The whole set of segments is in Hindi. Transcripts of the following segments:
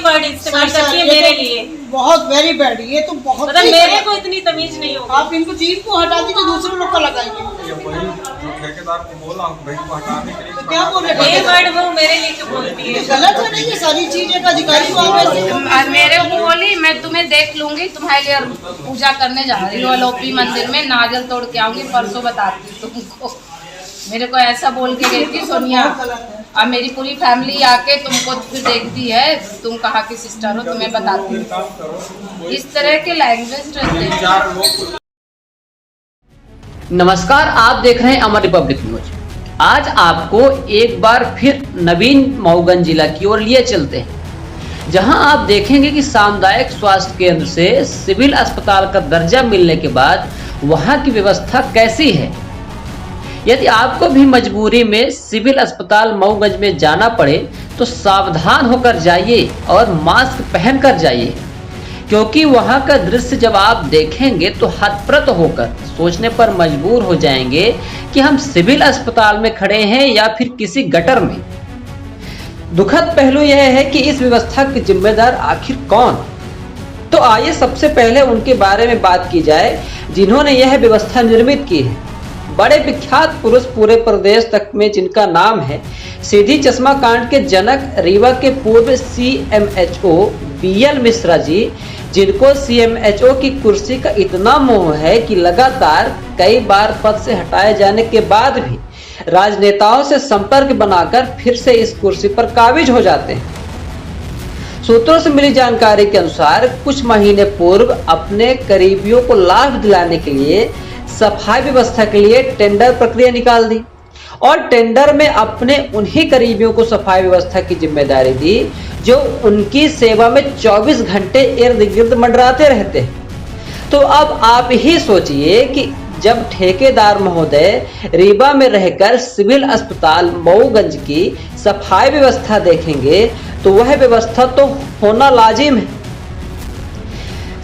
वर्ड इस्तेमाल करती है मेरे लिए। बहुत वेरी बैड, ये तो बहुत मतलब मेरे को इतनी तमीज नहीं होगी। आप इनको चीफ को हटा दी तो दूसरे लोग को लगाएंगे। ठेकेदार को बोला भाई को हटाने के लिए, तो क्या बोल रहे ये वर्ड वो मेरे लिए क्यों बोलती है? गलत है नहीं, ये सारी चीजें का अधिकारी को आप ऐसे मेरे को बोली मैं तुम्हें देख लूंगी, तुम्हारे लिए पूजा करने जा रही हूँ अलोपी मंदिर में, नारियल तोड़ के आऊंगी, परसों बताती हूँ तुमको। मेरे को ऐसा बोल के गई थी सोनिया। अब मेरी पूरी फैमिली आके तुमको फिर देखती है, तुम कहाँ की सिस्टर हो, तुम्हें बताती हूँ। इस तरह के लैंग्वेज रहते हैं। नमस्कार, आप देख रहे हैं अमर रिपब्लिक न्यूज। आज आपको एक बार फिर नवीन मऊगंज जिला की ओर लिए चलते हैं, जहां आप देखेंगे कि सामुदायिक स्वास्थ्य केंद्र से सिविल अस्पताल का दर्जा मिलने के बाद वहां की व्यवस्था कैसी है। यदि आपको भी मजबूरी में सिविल अस्पताल मऊगंज में जाना पड़े तो सावधान होकर जाइए और मास्क पहनकर जाइए, क्योंकि वहां का दृश्य जब आप देखेंगे तो हतप्रत होकर सोचने पर मजबूर हो जाएंगे कि हम सिविल अस्पताल में खड़े हैं या फिर किसी गटर में। दुखद पहलू यह है कि इस व्यवस्था के जिम्मेदार आखिर कौन। तो आइए सबसे पहले उनके बारे में बात की जाए जिन्होंने यह व्यवस्था निर्मित की है। बड़े विख्यात पुरुष पूरे प्रदेश तक में जिनका नाम है, सीधी चश्मा कांड के जनक रीवा के पूर्व CMHO BL मिश्रा जी, जिनको CMHO की कुर्सी का इतना मोह है कि लगातार कई बार पद से हटाए जाने के बाद भी राजनेताओं से संपर्क बनाकर फिर से इस कुर्सी पर काबिज हो जाते हैं। सूत्रों से मिली जानकारी के अनुसार कुछ महीने पूर्व अपने करीबियों को लाभ दिलाने के लिए सफाई व्यवस्था के लिए टेंडर प्रक्रिया निकाल दी और टेंडर में अपने उन्हीं करीबियों को सफाई व्यवस्था की जिम्मेदारी दी जो उनकी सेवा में 24 घंटे इर्द गिर्द मंडराते रहते हैं। तो अब आप ही सोचिए कि जब ठेकेदार महोदय रीवा में रहकर सिविल अस्पताल मऊगंज की सफाई व्यवस्था देखेंगे तो वह व्यवस्था तो होना लाजिम है।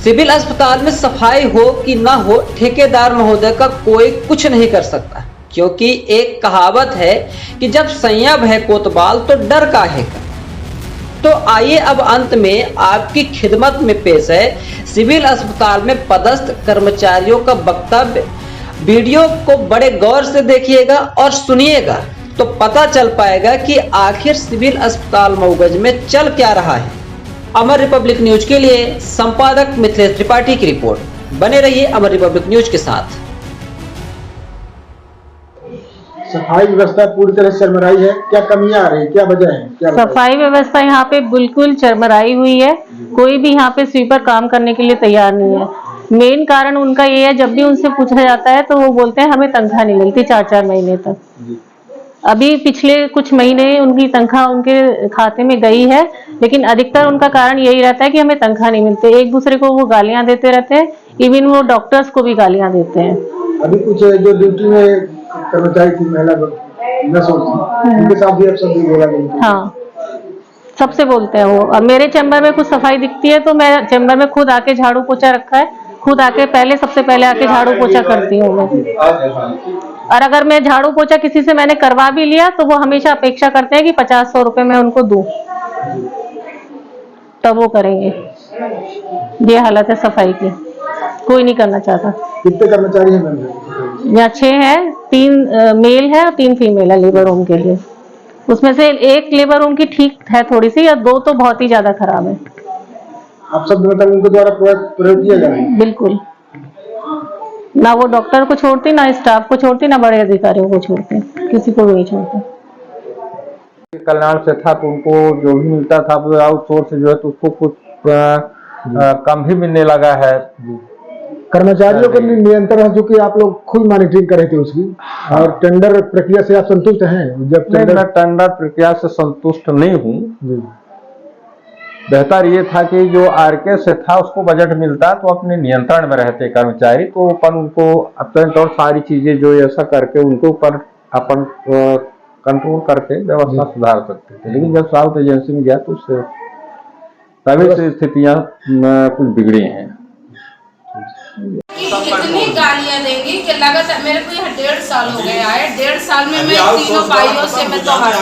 सिविल अस्पताल में सफाई हो कि ना हो, ठेकेदार महोदय का कोई कुछ नहीं कर सकता, क्योंकि एक कहावत है कि जब सैया भय कोतवाल तो डर काहे का। तो आइए अब अंत में आपकी खिदमत में पेश है सिविल अस्पताल में पदस्थ कर्मचारियों का वक्तव्य। वीडियो को बड़े गौर से देखिएगा और सुनिएगा तो पता चल पाएगा कि आखिर सिविल अस्पताल मऊगंज में चल क्या रहा है। अमर रिपब्लिक न्यूज के लिए संपादक मिथिलेश त्रिपाठी की रिपोर्ट। बने रहिए अमर रिपब्लिक न्यूज के साथ। सफाई व्यवस्था पूरी तरह चरमराई है, क्या कमियां आ रही, क्या वजह है, क्या सफाई व्यवस्था यहाँ पे बिल्कुल चरमराई हुई है। कोई भी यहाँ पे स्वीपर काम करने के लिए तैयार नहीं है। मेन कारण उनका ये है, जब भी उनसे पूछा जाता है तो वो बोलते हैं हमें तनख्वाह नहीं मिलती 4-4 महीने तक। अभी पिछले कुछ महीने उनकी तनख्वाह उनके खाते में गई है, लेकिन अधिकतर उनका कारण यही रहता है कि हमें तनख्वाह नहीं मिलती। एक दूसरे को वो गालियां देते रहते हैं, इवन वो डॉक्टर्स को भी गालियां देते हैं। अभी कुछ जो ड्यूटी में कर्मचारी थी महिला उनके साथ भी सब भी बोला। हाँ, सबसे बोलते हैं वो। और मेरे चैम्बर में कुछ सफाई दिखती है तो मैं चैम्बर में खुद आके झाड़ू पोछा रखा है, खुद आके सबसे पहले आके झाड़ू पोछा करती हूँ मैं। और अगर मैं झाड़ू पोछा किसी से मैंने करवा भी लिया तो वो हमेशा अपेक्षा करते हैं कि 50-100 रुपए मैं उनको दूं, तब वो करेंगे। ये हालत है सफाई की, कोई नहीं करना चाहता। कितने कर्मचारी हैं? यहाँ 6 है, 3 मेल है और 3 फीमेल है लेबर रूम के लिए। उसमें से एक लेबर रूम की ठीक है थोड़ी सी, या 2 तो बहुत ही ज्यादा खराब है। आप सब मतलब उनके द्वारा प्रयोग किया जा रहा है? बिल्कुल, ना वो डॉक्टर को छोड़ती, ना स्टाफ को छोड़ती, ना बड़े अधिकारियों को छोड़ते, किसी को भी नहीं छोड़ते। कल्याण से था तो उनको जो भी मिलता था वो आउटसोर्स जो है तो उसको कुछ कम भी मिलने लगा है। कर्मचारियों को नियंत्रण है, जो कि आप लोग खुद मॉनिटरिंग कर रहे थे उसकी। और टेंडर प्रक्रिया से आप संतुष्ट हैं? जब टेंडर प्रक्रिया से संतुष्ट नहीं हूँ। बेहतर ये था कि जो RK से था उसको बजट मिलता तो अपने नियंत्रण में रहते कर्मचारी, तो अपन उनको अत्यंत और सारी चीजें जो ऐसा करके उनके ऊपर अपन कंट्रोल करके व्यवस्था सुधार सकते थे। लेकिन जब साउथ एजेंसी में गया तो उससे तभी से स्थितियां कुछ बिगड़ी हैं। इतनी गालियां देंगी कि लगातार मेरे को यहाँ 1.5 साल हो गया है। 1.5 साल में मैं तीनों भाइयों से मैं तो हर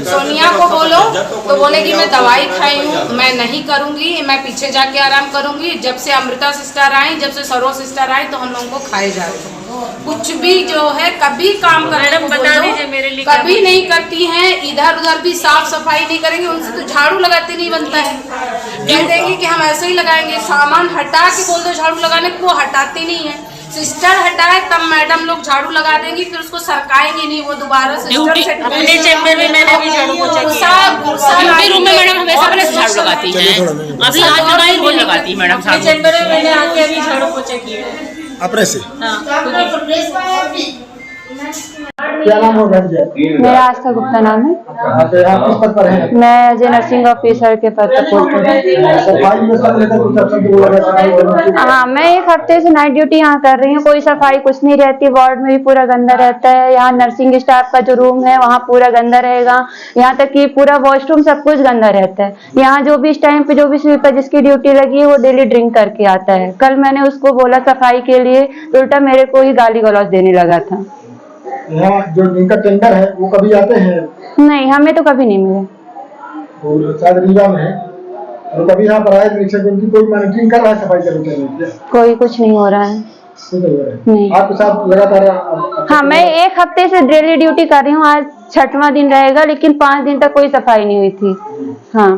सोनिया को बोलो तो बोलेगी मैं दवाई खाई हूँ, मैं नहीं करूँगी, मैं पीछे जाके आराम करूँगी। जब से अमृता सिस्टर आई, जब से सरो सिस्टर आई तो हम लोगों को खाए जा रहे हैं। कुछ भी जो है कभी काम करने को बता बोलो, दीजिए मेरे लिए कभी नहीं करती हैं। इधर उधर भी साफ सफाई नहीं करेंगे, उनसे तो झाड़ू लगाते नहीं बनता है। कह देंगे कि हम ऐसे ही लगाएंगे, सामान हटा के बोल दो झाड़ू लगाने को, हटाते नहीं है। सिस्टर हटाए तब मैडम लोग झाड़ू लगा देंगी, फिर उसको सरकाएंगे नहीं, वो दोबारा सिस्टर से अपने चैम्बर में मैंने भी झाड़ू पोछा किया। ड्यूटी रूम में मैडम हमेशा अपने झाड़ू लगाती हैं, अभी आज लगाई रोज लगाती है मैडम अपने चैम्बर में मैंने आके अभी झाड़ू पोछा किया है। अपने से क्या नाम होगा? मेरा आस्था गुप्ता नाम है। तो यहाँ किस पद पर है? मैं एज ए नर्सिंग ऑफिसर के पद पर पोस्ट हूँ। सफाई में सब लेकर कुछ अच्छा भी बोला जाता है। हाँ, मैं 1 हफ्ते से नाइट ड्यूटी यहाँ कर रही हूँ। कोई सफाई कुछ नहीं रहती, वार्ड में भी पूरा गंदा रहता है। यहाँ नर्सिंग स्टाफ का जो रूम है वहाँ पूरा गंदा रहेगा, यहाँ तक कि पूरा वॉशरूम सब कुछ गंदा रहता है। यहाँ जो भी इस टाइम पे जो भी स्वीपर जिसकी ड्यूटी लगी है वो डेली ड्रिंक करके आता है। कल मैंने उसको बोला सफाई के लिए तो उल्टा मेरे को ही गाली गलौज देने लगा था। यहाँ जो जिनका टेंडर है वो कभी आते हैं? नहीं, हमें तो कभी नहीं मिले। और शायद रीवा में है, और कभी यहाँ पर आए निरीक्षक, उनकी कोई मॉनिटरिंग कर रहा है सफाई कर्मचारी? कोई कुछ नहीं हो रहा है। नहीं। आपके साथ लगातार? हाँ, मैं 1 हफ्ते से डेली ड्यूटी कर रही हूँ। आज 6वां दिन रहेगा, लेकिन 5 दिन तक कोई सफाई नहीं हुई थी। हाँ,